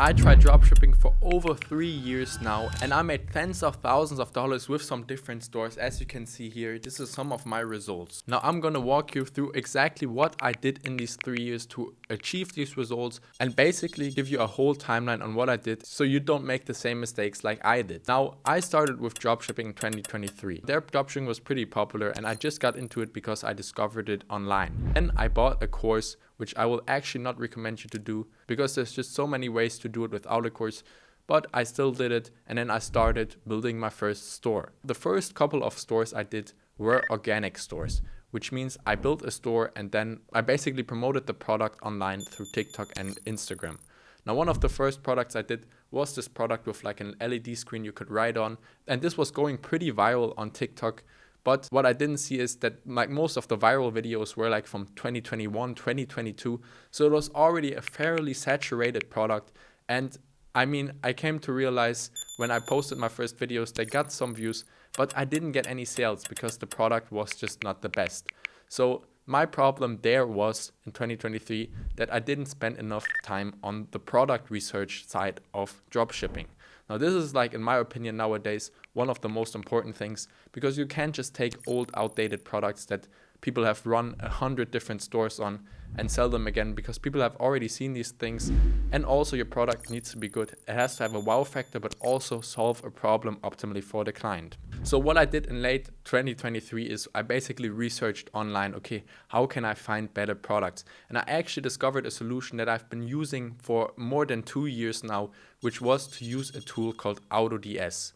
I tried dropshipping for over 3 years now, and I made tens of thousands of dollars with some different stores. As you can see here, this is some of my results. Now I'm gonna walk you through exactly what I did in these 3 years to achieve these results, and basically give you a whole timeline on what I did so you don't make the same mistakes like I did. Now I started with dropshipping in 2023. Their dropshipping was pretty popular and I just got into it because I discovered it online. Then I bought a course, which I will actually not recommend you to do because there's just so many ways to do it without a course, but I still did it, and then I started building my first store. The first couple of stores I did were organic stores, which means I built a store and then I basically promoted the product online through TikTok and Instagram. Now one of the first products I did was this product with like an LED screen you could write on, and this was going pretty viral on TikTok. But what I didn't see is that like most of the viral videos were like from 2021, 2022. So it was already a fairly saturated product. And I mean, I came to realize when I posted my first videos, they got some views, but I didn't get any sales because the product was just not the best. So my problem there was in 2023 that I didn't spend enough time on the product research side of dropshipping. Now this is like, in my opinion nowadays, one of the most important things, because you can't just take old outdated products that people have run 100 different stores on and sell them again, because people have already seen these things. And also your product needs to be good. It has to have a wow factor, but also solve a problem optimally for the client. So what I did in late 2023 is I basically researched online, okay, how can I find better products? And I actually discovered a solution that I've been using for more than 2 years now, which was to use a tool called AutoDS.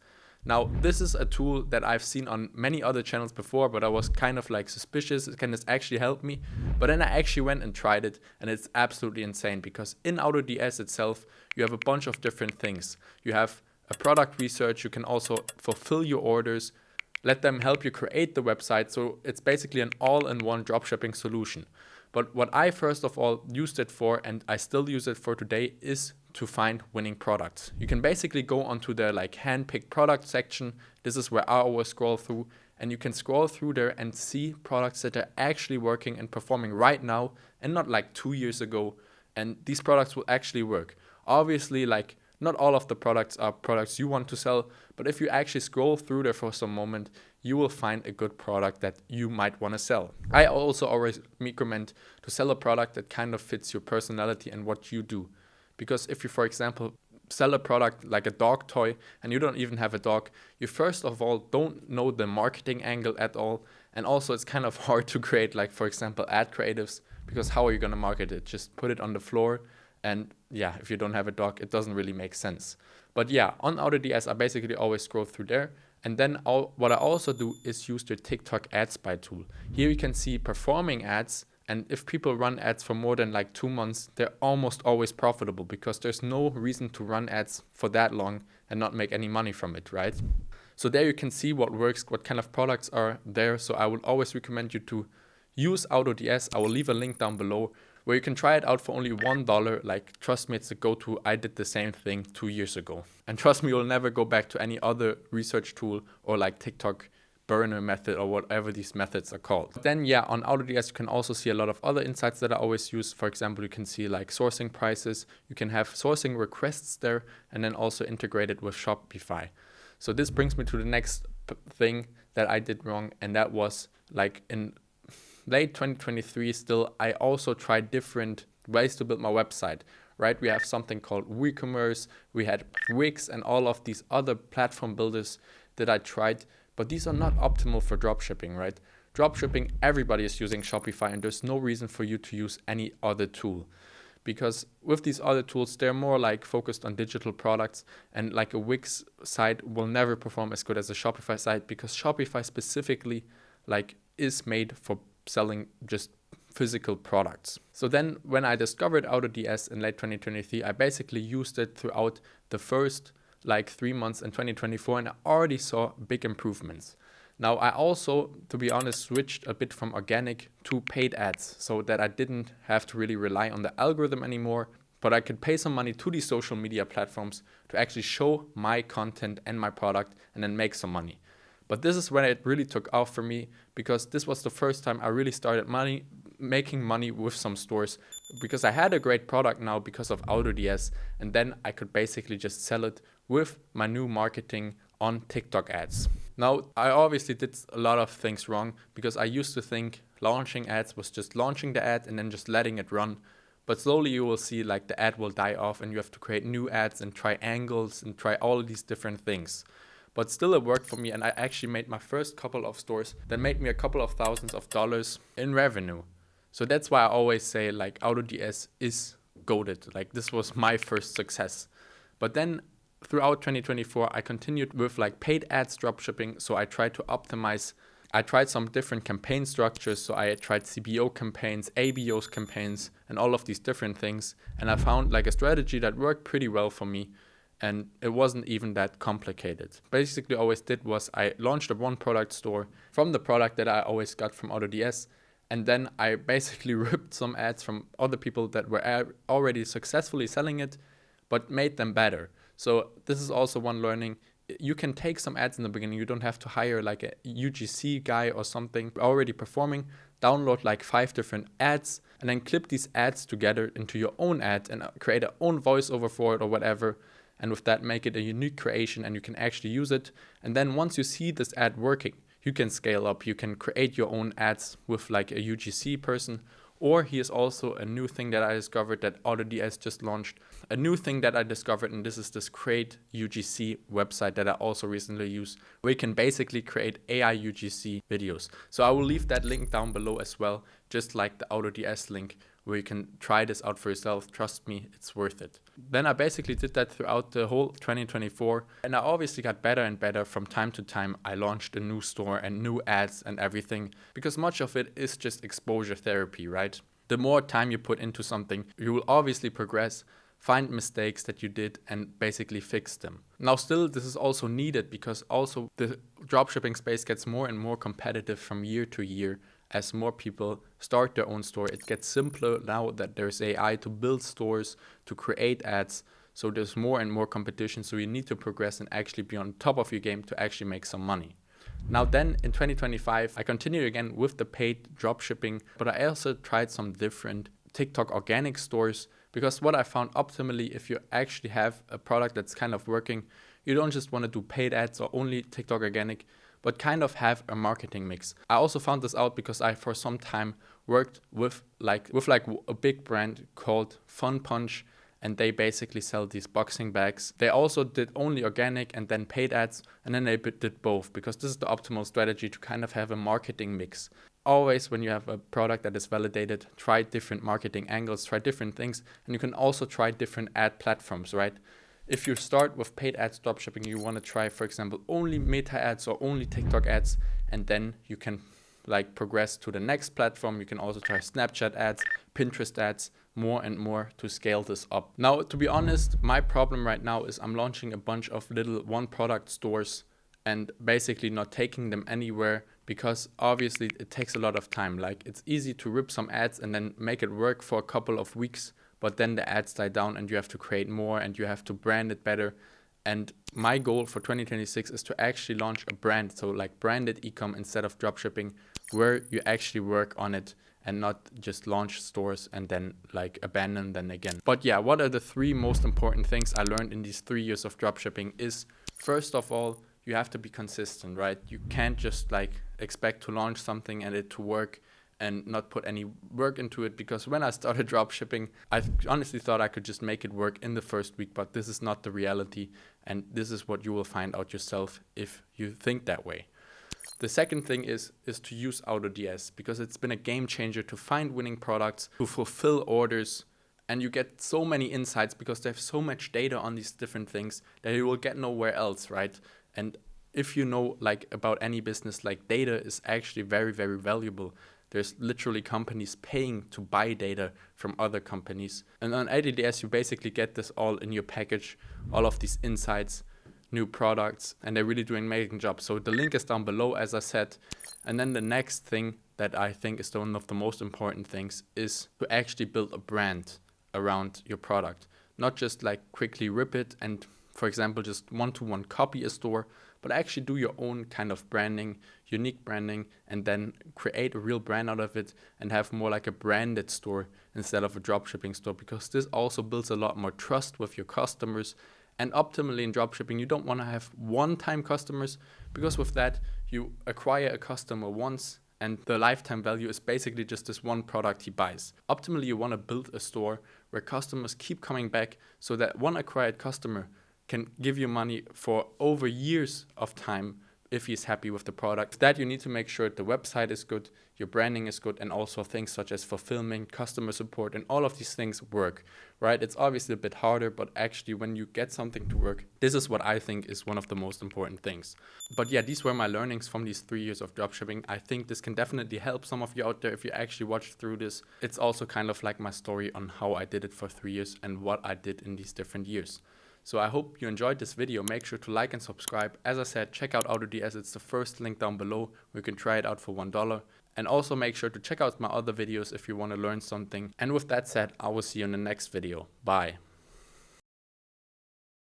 Now, this is a tool that I've seen on many other channels before, but I was kind of like suspicious. Can this actually help me? But then I actually went and tried it, and it's absolutely insane, because in AutoDS itself, you have a bunch of different things. You have a product research. You can also fulfill your orders, let them help you create the website. So it's basically an all-in-one dropshipping solution. But what I first of all used it for, and I still use it for today, is to find winning products. You can basically go onto the like hand-picked product section. This is where I always scroll through, and you can scroll through there and see products that are actually working and performing right now and not like 2 years ago. And these products will actually work. Obviously, like not all of the products are products you want to sell, but if you actually scroll through there for some moment, you will find a good product that you might want to sell. I also always recommend to sell a product that kind of fits your personality and what you do. Because if you, for example, sell a product like a dog toy and you don't even have a dog, you first of all don't know the marketing angle at all. And also it's kind of hard to create, like, for example, ad creatives, because how are you going to market it? Just put it on the floor. And yeah, if you don't have a dog, it doesn't really make sense. But yeah, on AutoDS, I basically always scroll through there. And then what I also do is use the TikTok ad spy tool. Here you can see performing ads. And if people run ads for more than like 2 months, they're almost always profitable, because there's no reason to run ads for that long and not make any money from it, right? So there you can see what works, what kind of products are there. So I would always recommend you to use AutoDS. I will leave a link down below where you can try it out for only $1. Like, trust me, it's a go-to. I did the same thing 2 years ago. And trust me, you'll never go back to any other research tool or like TikTok burner method or whatever these methods are called. But then yeah, on AutoDS you can also see a lot of other insights that I always use. For example, you can see like sourcing prices, you can have sourcing requests there, and then also integrate it with Shopify. So this brings me to the next thing that I did wrong, and that was like in late 2023 still, I also tried different ways to build my website, right? We have something called WooCommerce, we had Wix and all of these other platform builders that I tried. But these are not optimal for dropshipping, right? Dropshipping, everybody is using Shopify, and there's no reason for you to use any other tool. Because with these other tools, they're more like focused on digital products, and like a Wix site will never perform as good as a Shopify site, because Shopify specifically like is made for selling just physical products. So then when I discovered AutoDS in late 2023, I basically used it throughout the first like 3 months in 2024, and I already saw big improvements. Now I also, to be honest, switched a bit from organic to paid ads, so that I didn't have to really rely on the algorithm anymore, but I could pay some money to these social media platforms to actually show my content and my product and then make some money. But this is when it really took off for me, because this was the first time I really started making money with some stores because I had a great product now because of AutoDS, and then I could basically just sell it with my new marketing on TikTok ads. Now, I obviously did a lot of things wrong because I used to think launching ads was just launching the ad and then just letting it run. But slowly you will see like the ad will die off and you have to create new ads and try angles and try all of these different things. But still it worked for me, and I actually made my first couple of stores that made me a couple of thousands of dollars in revenue. So that's why I always say like AutoDS is goated. Like this was my first success. But then throughout 2024, I continued with like paid ads dropshipping. So I tried to optimize. I tried some different campaign structures. So I tried CBO campaigns, ABO campaigns, and all of these different things. And I found like a strategy that worked pretty well for me. And it wasn't even that complicated. Basically, all I always did was I launched a one product store from the product that I always got from AutoDS. And then I basically ripped some ads from other people that were already successfully selling it, but made them better. So this is also one learning. You can take some ads in the beginning. You don't have to hire like a UGC guy or something already performing. Download like 5 different ads and then clip these ads together into your own ad and create a own voiceover for it or whatever. And with that, make it a unique creation and you can actually use it. And then once you see this ad working, you can scale up. You can create your own ads with like a UGC person. Or here's also a new thing that I discovered that AutoDS just launched. A new thing that I discovered, and this is this Create UGC website that I also recently used, where you can basically create AI UGC videos. So I will leave that link down below as well, just like the AutoDS link, where you can try this out for yourself. Trust me, it's worth it. Then I basically did that throughout the whole 2024. And I obviously got better and better from time to time. I launched a new store and new ads and everything, because much of it is just exposure therapy, right? The more time you put into something, you will obviously progress, find mistakes that you did and basically fix them. Now still, this is also needed because also the dropshipping space gets more and more competitive from year to year. As more people start their own store, it gets simpler now that there's AI to build stores, to create ads. So there's more and more competition. So you need to progress and actually be on top of your game to actually make some money. Now then in 2025, I continued again with the paid dropshipping, but I also tried some different TikTok organic stores, because what I found optimally, if you actually have a product that's kind of working, you don't just want to do paid ads or only TikTok organic, but kind of have a marketing mix. I also found this out because I for some time worked with like a big brand called Fun Punch, and they basically sell these boxing bags. They also did only organic and then paid ads, and then they did both, because this is the optimal strategy to kind of have a marketing mix. Always when you have a product that is validated, try different marketing angles, try different things, and you can also try different ad platforms, right? If you start with paid ads dropshipping, you want to try, for example, only Meta ads or only TikTok ads, and then you can like progress to the next platform. You can also try Snapchat ads, Pinterest ads, more and more to scale this up. Now, to be honest, my problem right now is I'm launching a bunch of little one product stores and basically not taking them anywhere, because obviously it takes a lot of time. Like it's easy to rip some ads and then make it work for a couple of weeks, but then the ads die down and you have to create more and you have to brand it better. And my goal for 2026 is to actually launch a brand, so like branded ecom instead of dropshipping, where you actually work on it and not just launch stores and then like abandon them again. But yeah, what are the 3 most important things I learned in these 3 years of dropshipping is, first of all, you have to be consistent, right? You can't just like expect to launch something and it to work and not put any work into it, because when I started dropshipping, I honestly thought I could just make it work in the first week, but this is not the reality, and this is what you will find out yourself if you think that way. The second thing is to use AutoDS, because it's been a game changer to find winning products, to fulfill orders, and you get so many insights because they have so much data on these different things that you will get nowhere else, right? And if you know like about any business, like data is actually very, very valuable. There's literally companies paying to buy data from other companies. And on AutoDS, you basically get this all in your package, all of these insights, new products, and they're really doing an amazing job. So the link is down below, as I said. And then the next thing that I think is one of the most important things is to actually build a brand around your product. Not just like quickly rip it and, for example, just one-to-one copy a store, but actually do your own kind of branding, unique branding, and then create a real brand out of it and have more like a branded store instead of a dropshipping store, because this also builds a lot more trust with your customers. And optimally in dropshipping, you don't want to have one-time customers, because with that, you acquire a customer once and the lifetime value is basically just this one product he buys. Optimally, you want to build a store where customers keep coming back, so that one acquired customer can give you money for over years of time if he's happy with the product. For that, you need to make sure the website is good, your branding is good, and also things such as fulfillment, customer support, and all of these things work, right? It's obviously a bit harder, but actually when you get something to work, this is what I think is one of the most important things. But yeah, these were my learnings from these 3 years of dropshipping. I think this can definitely help some of you out there if you actually watch through this. It's also kind of like my story on how I did it for 3 years and what I did in these different years. So I hope you enjoyed this video. Make sure to like and subscribe. As I said, check out AutoDS. It's the first link down below where you can try it out for $1. And also make sure to check out my other videos if you want to learn something. And with that said, I will see you in the next video. Bye.